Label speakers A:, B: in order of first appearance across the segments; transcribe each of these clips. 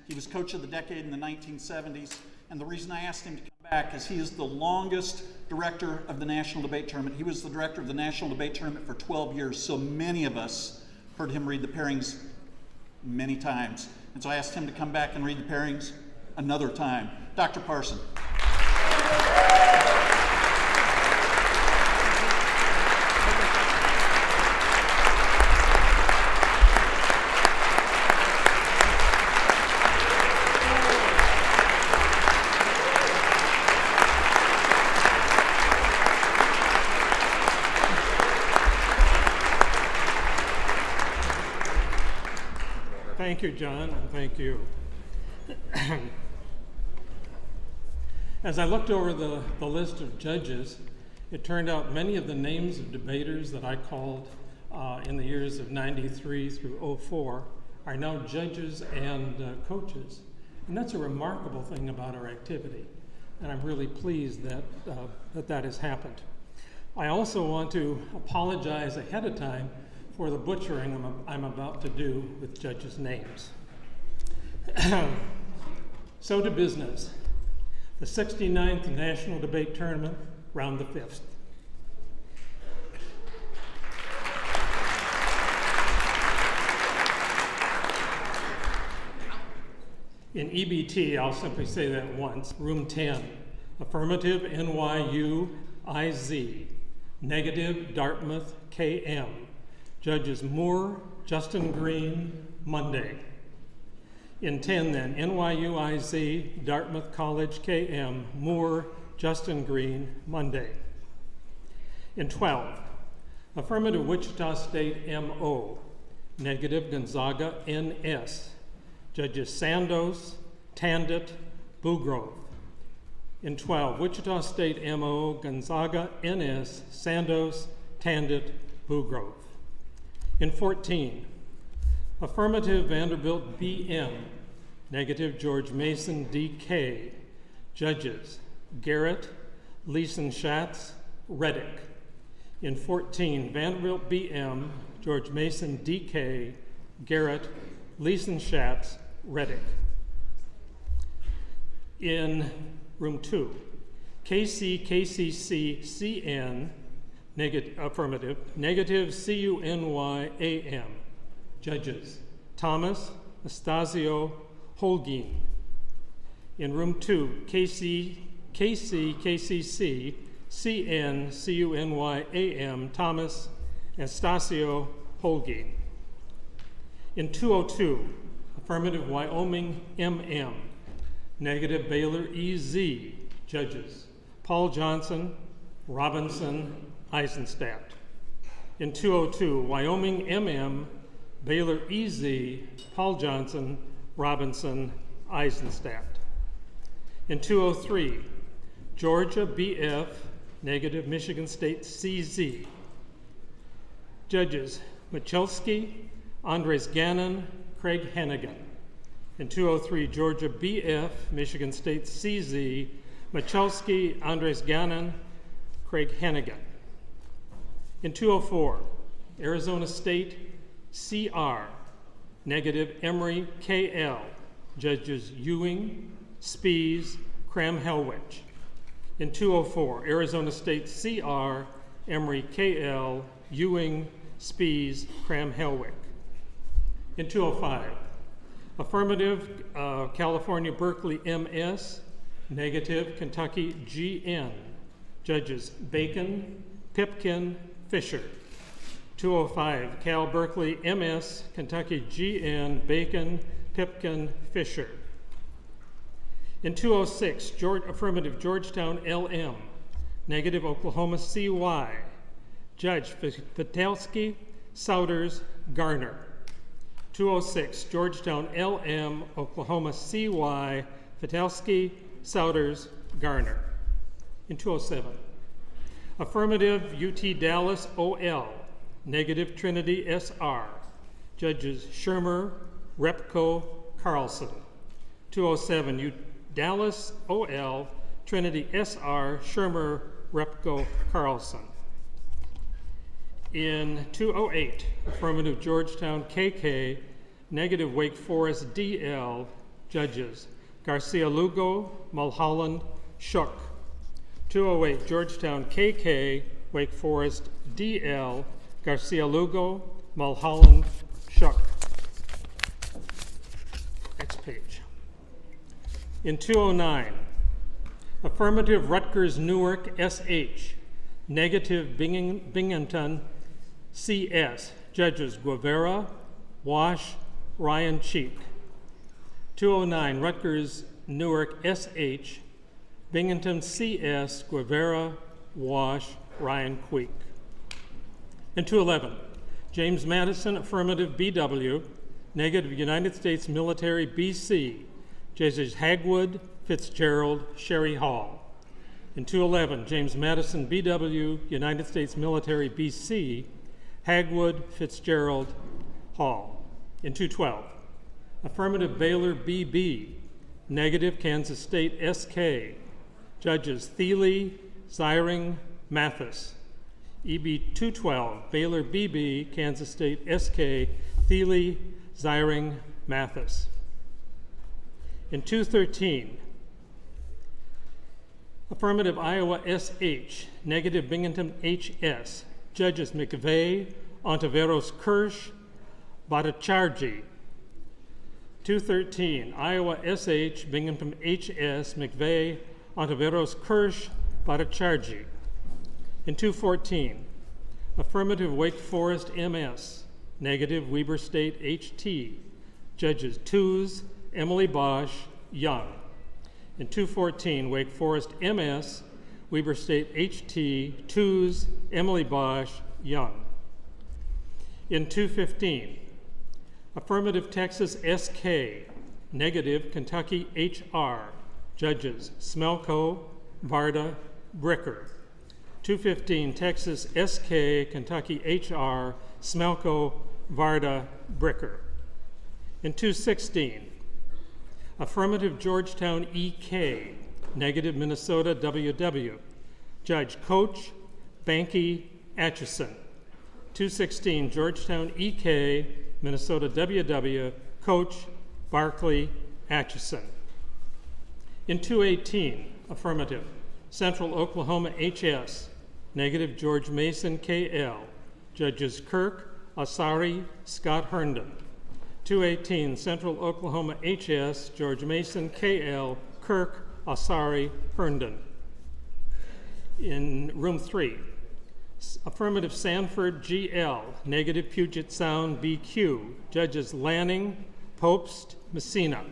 A: He was coach of the decade in the 1970s. And the reason I asked him to come back is he is the longest director of the National Debate Tournament. He was the director of the National Debate Tournament for 12 years, so many of us heard him read the pairings many times. And so I asked him to come back and read the pairings another time. Dr. Parson.
B: Thank you, John, and thank you. As I looked over the list of judges, it turned out many of the names of debaters that I called in the years of 93 through 04 are now judges and coaches. And that's a remarkable thing about our activity. And I'm really pleased that that has happened. I also want to apologize ahead of time for the butchering I'm about to do with judges' names. So to business. The 69th National Debate Tournament, round the 5th. In EBT, I'll simply say that once, room 10, affirmative NYU IZ, negative Dartmouth KM. Judges Moore, Justin Green, Monday. In 10 then, NYU IZ, Dartmouth College KM, Moore, Justin Green, Monday. In 12, affirmative Wichita State MO, negative Gonzaga NS. Judges Sandos, Tandit, Bugrove. In 12, Wichita State MO, Gonzaga NS, Sandos, Tandit, Bugrove. In 14, affirmative Vanderbilt BM, negative George Mason DK. Judges Garrett, Leeson Schatz, Reddick. In 14, Vanderbilt BM, George Mason DK, Garrett, Leeson Schatz, Reddick. In room 2, KC, KCC, CN, affirmative, negative CUNY-AM. Judges Thomas, Astasio, Holguin. In room 2, KC, KCC, CN, CUNY-AM, Thomas, Astasio, Holguin. In 202, affirmative Wyoming MM, negative Baylor EZ. Judges Paul Johnson, Robinson, Eisenstadt. In 202, Wyoming MM, Baylor EZ, Paul Johnson, Robinson, Eisenstadt. In 203, Georgia BF, negative Michigan State CZ. Judges Michalski, Andres Gannon, Craig Hennigan. In 203, Georgia BF, Michigan State CZ, Michalski, Andres Gannon, Craig Hennigan. In 204, Arizona State CR, negative Emory KL. Judges Ewing, Spies, Cram-Helwich. In 204, Arizona State CR, Emory KL, Ewing, Spies, Cram-Helwich. In 205, affirmative California Berkeley MS, negative Kentucky GN. Judges Bacon, Pipkin, Fisher. 205, Cal Berkeley MS, Kentucky GN, Bacon, Pipkin, Fisher. In 206, affirmative Georgetown LM, negative Oklahoma CY. Judge Vitelski, Souders, Garner. 206, Georgetown LM, Oklahoma CY, Vitelski, Souders, Garner. In 207, affirmative UT Dallas OL, negative Trinity SR. Judges Shermer, Repko, Carlson. 207, Dallas OL, Trinity SR, Shermer, Repko, Carlson. In 208, affirmative Georgetown KK, negative Wake Forest DL, Judges: Garcia Lugo, Mulholland, Shook. 208, Georgetown KK, Wake Forest DL, Garcia Lugo, Mulholland, Shook. Next page. In 209, affirmative Rutgers Newark SH, negative Binghamton CS, Judges Guevara, Wash, Ryan Cheek. 209, Rutgers Newark SH, Binghamton CS, Guevara, Wash, Ryan Queek. In 211, James Madison, affirmative BW, negative United States Military BC, Judges Hagwood, Fitzgerald, Sherry Hall. In 211, James Madison BW, United States Military BC, Hagwood, Fitzgerald, Hall. In 212, affirmative Baylor BB, negative Kansas State SK, Judges Thiele, Ziring, Mathis. EB 212, Baylor BB, Kansas State SK, Thiele, Ziring, Mathis. In 213, affirmative Iowa SH, negative Binghamton HS, Judges McVeigh, Ontiveros Kirsch, Bhattacharjee. 213, Iowa SH, Binghamton HS, McVeigh, Ontiveros Kirsch, Bhattacharjee. In 214, affirmative Wake Forest MS, negative Weber State HT, Judges Tews, Emily Bosch, Young. In 214, Wake Forest MS, Weber State HT, Tews, Emily Bosch, Young. In 215, affirmative Texas SK, negative Kentucky HR, Judges Smelko, Varda, Bricker. 215, Texas SK, Kentucky HR, Smelko, Varda, Bricker. In 216, affirmative Georgetown EK, negative Minnesota WW, Judge Coach, Banky, Atchison. 216, Georgetown EK, Minnesota WW, Coach, Barkley, Atchison. In 218, affirmative Central Oklahoma HS, negative George Mason KL, Judges Kirk, Asari, Scott Herndon. 218, Central Oklahoma HS, George Mason KL, Kirk, Asari, Herndon. In room 3, affirmative Sanford GL, negative Puget Sound BQ, Judges Lanning, Popst, Messina.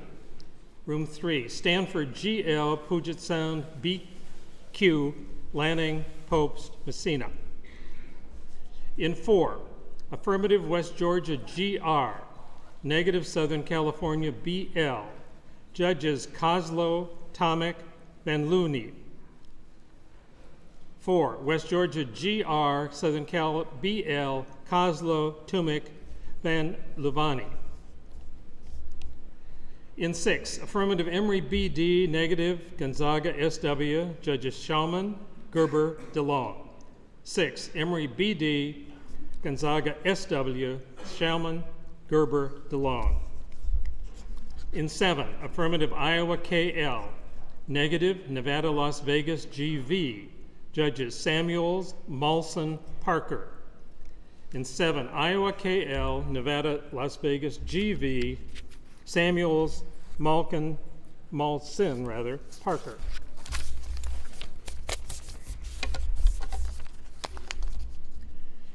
B: Room 3, Stanford GL, Puget Sound BQ, Lanning, Popst, Messina. In 4, affirmative West Georgia GR, negative Southern California BL, Judges Kozlow, Tomic, Van Looney. 4, West Georgia GR, Southern Cal BL, Kozlow, Tumic, Van Luvani. In 6, affirmative Emory BD, negative Gonzaga SW, Judges Schaumann, Gerber, DeLong. 6, Emory BD, Gonzaga SW, Schaumann, Gerber, DeLong. In 7, affirmative Iowa KL, negative Nevada Las Vegas GV, Judges Samuels, Malson, Parker. In 7, Iowa KL, Nevada Las Vegas GV, Samuels, Malson, Parker.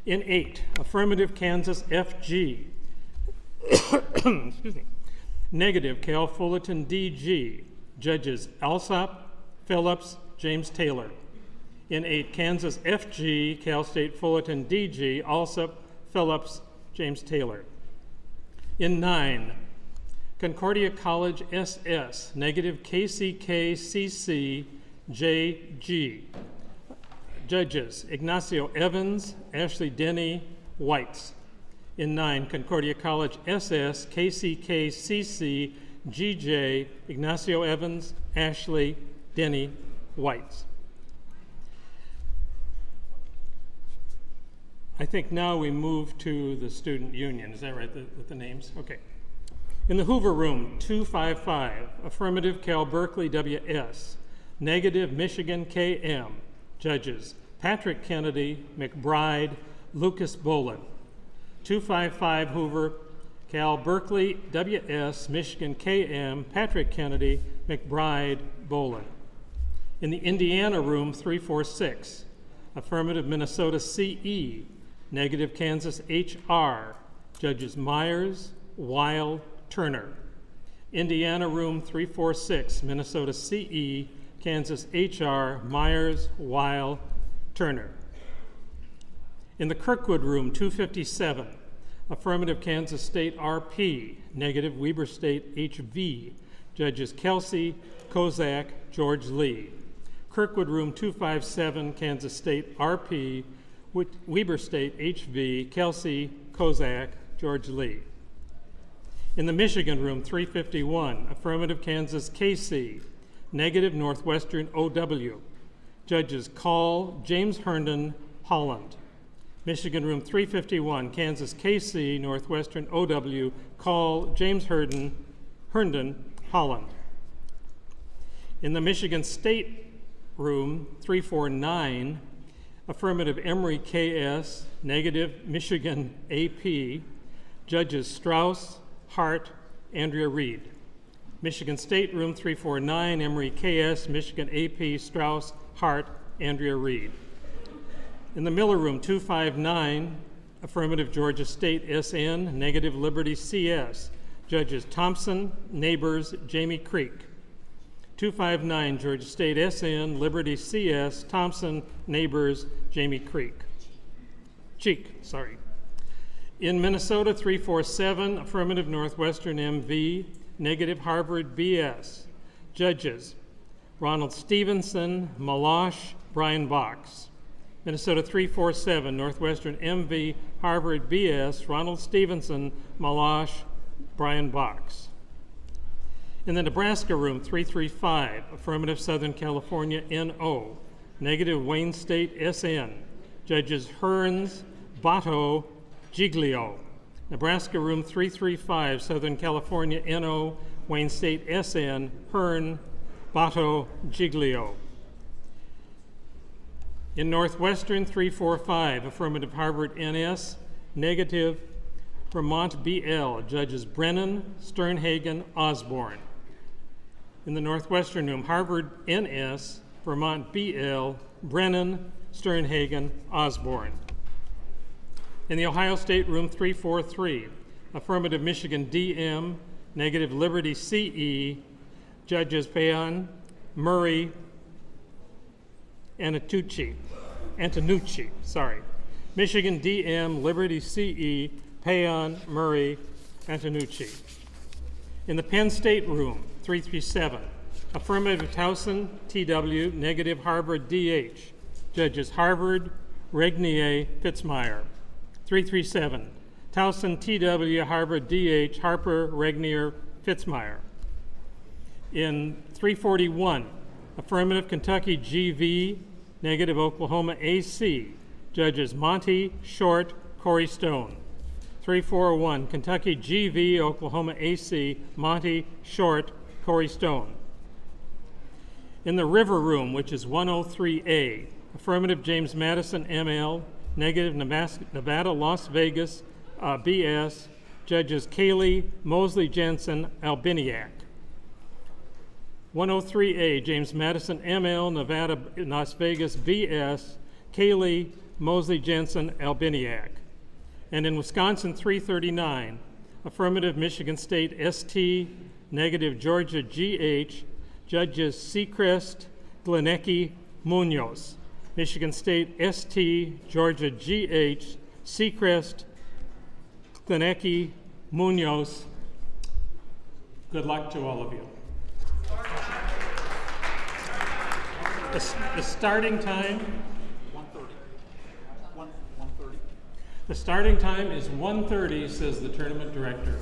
B: In 8, affirmative Kansas FG, excuse me, negative Cal Fullerton DG, Judges Alsop, Phillips, James Taylor. In 8, Kansas FG, Cal State Fullerton DG, Alsop, Phillips, James Taylor. In 9, Concordia College SS, negative KCK-CC, JG. Judges Ignacio Evans, Ashley Denny, Whites. In 9, Concordia College SS, KCK-CC, GJ, Ignacio Evans, Ashley Denny, Whites. I think now we move to the student union. Is that right, with the names? Okay. In the Hoover Room, 255, affirmative Cal Berkeley WS, negative Michigan KM. Judges Patrick Kennedy, McBride, Lucas Bolin. 255 Hoover, Cal Berkeley WS, Michigan KM, Patrick Kennedy, McBride, Bolin. In the Indiana Room, 346, affirmative Minnesota CE, negative Kansas HR. Judges Myers, Weil, Turner. Indiana Room 346, Minnesota CE, Kansas HR, Myers, Weil, Turner. In the Kirkwood Room 257, affirmative Kansas State RP, negative Weber State HV. Judges Kelsey, Kozak, George Lee. Kirkwood Room 257, Kansas State RP, Weber State HV, Kelsey, Kozak, George Lee. In the Michigan Room 351, affirmative Kansas KC, negative Northwestern OW. Judges Call, James Herndon, Holland. Michigan Room 351, Kansas KC, Northwestern OW, Call, James Herndon, Holland. In the Michigan State Room 349, affirmative Emory KS, negative Michigan AP. Judges Strauss, Hart, Andrea Reed. Michigan State Room 349, Emory KS, Michigan AP, Strauss, Hart, Andrea Reed. In the Miller Room 259, affirmative Georgia State SN, negative Liberty CS. Judges Thompson, Neighbors, Jamie Creek. 259, Georgia State SN, Liberty CS, Thompson, Neighbors, Jamie Cheek. In Minnesota 347, affirmative Northwestern MV, negative Harvard BS. Judges Ronald Stevenson, Malash, Brian Box. Minnesota 347, Northwestern MV, Harvard BS, Ronald Stevenson, Malash, Brian Box. In the Nebraska Room 335, affirmative Southern California NO, negative Wayne State SN. Judges Hearns, Bato, Giglio. Nebraska Room 335, Southern California NO, Wayne State SN, Hearn, Bato, Giglio. In Northwestern 345, affirmative Harvard NS, negative Vermont BL. Judges Brennan, Sternhagen, Osborne. In the Northwestern Room, Harvard NS, Vermont BL, Brennan, Sternhagen, Osborne. In the Ohio State Room 343, affirmative Michigan DM, negative Liberty CE. Judges Payan, Murray, Antonucci. Michigan DM, Liberty CE, Payan, Murray, Antonucci. In the Penn State Room 337, affirmative Towson, TW, negative Harvard DH. Judges Harvard, Regnier, Fitzmyer. 337, Towson, TW, Harvard DH, Harper, Regnier, Fitzmyer. In 341, affirmative Kentucky GV, negative Oklahoma AC. Judges Monty, Short, Corey Stone. 341, Kentucky GV, Oklahoma AC, Monty, Short, Corey Stone. In the River Room, which is 103A, affirmative James Madison ML, negative Nevada, Las Vegas, BS. Judges Kaylee, Mosley Jensen, Albiniak. 103A, James Madison ML, Nevada, Las Vegas, BS. Kaylee, Mosley Jensen, Albiniak. And in Wisconsin 339, affirmative Michigan State ST, negative Georgia GH. Judges Seacrest, Glenecki, Munoz. Michigan State ST, Georgia GH, Seacrest, Glenecki, Munoz. Good luck to all of you. The starting time.
A: 1:30. 1:30.
B: The starting time is 1:30, says the tournament director.